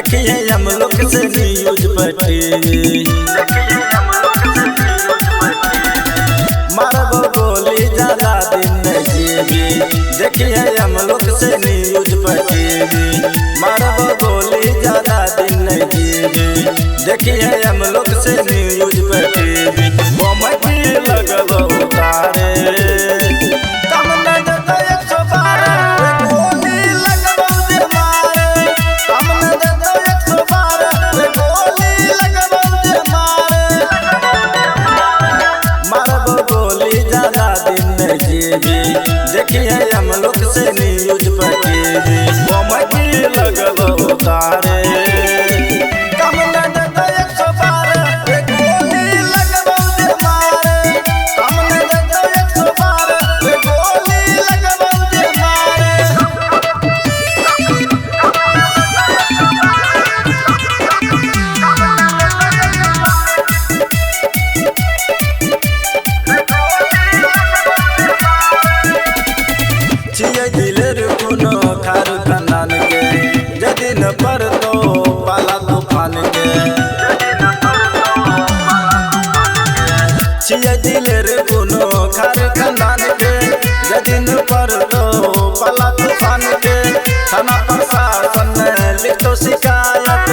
देखिए हम लोग से न्यूज पर टीवी, मारबो गोली ज्यादा दिन नहीं जीवी। देखिए हम लोग से न्यूज पर टीवी, मारबो गोली ज्यादा दिन नहीं जीवी। देखिए हम लोग से न्यूज पर टीवी, बम की लगबो उतारे कम न देता 112 गोली लगबो दे मारे, कम न देता 112 गोली लगबो दे मारे। मारबो गोली ज्यादा दिन नहीं जीवी। देखिए हम लोग से न्यूज पर टीवी, बम की लगबो उतारे कम न देता 112 गोली लगबो दे मारे, कम न देता 112 गोली लगबो दे मारे। छिए दिलेर कोनो खार खंदान के, जदिन पर तो पाला तूफान के। छिए दिलेर कोनो खार खंदान के, जदिन पर तो पाला तूफान के। थाना प्रशासन ने लिख तो शिकायत,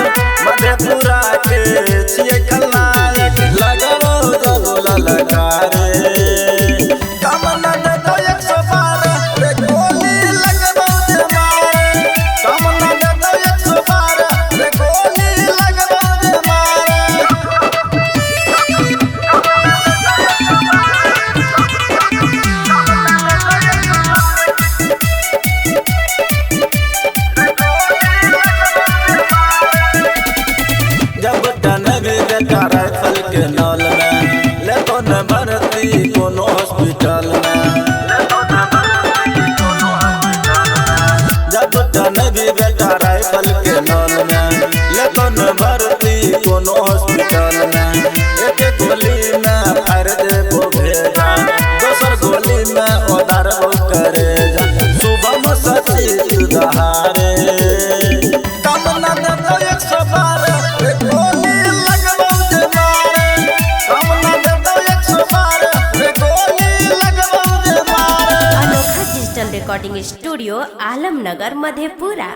मधेपुरा के छिए खलनायक। लगबो जब ललकारे कम न देता 112 गोली लगबो दे मारे, कम न देता 112 गोली लगबो दे मारे। जब टनबी बेटा राइफल के नौल में, ले तो न भर्ती कोनो हॉस्पिटल में। जब टनबी बेटा राइफल के नौल में, ले तो न भर्ती कोनो हॉस्पिटल में। एक गोली में फायर देबो भेजा, दोसर गोली में उधारबो करेजा। सुबह सचित दहारे कम न देता 112 गोली लगबो दे मारे, कम न देता 112 गोली लगबो दे मारे। अनोखा digital recording studio, Alamnagar, Madhepura.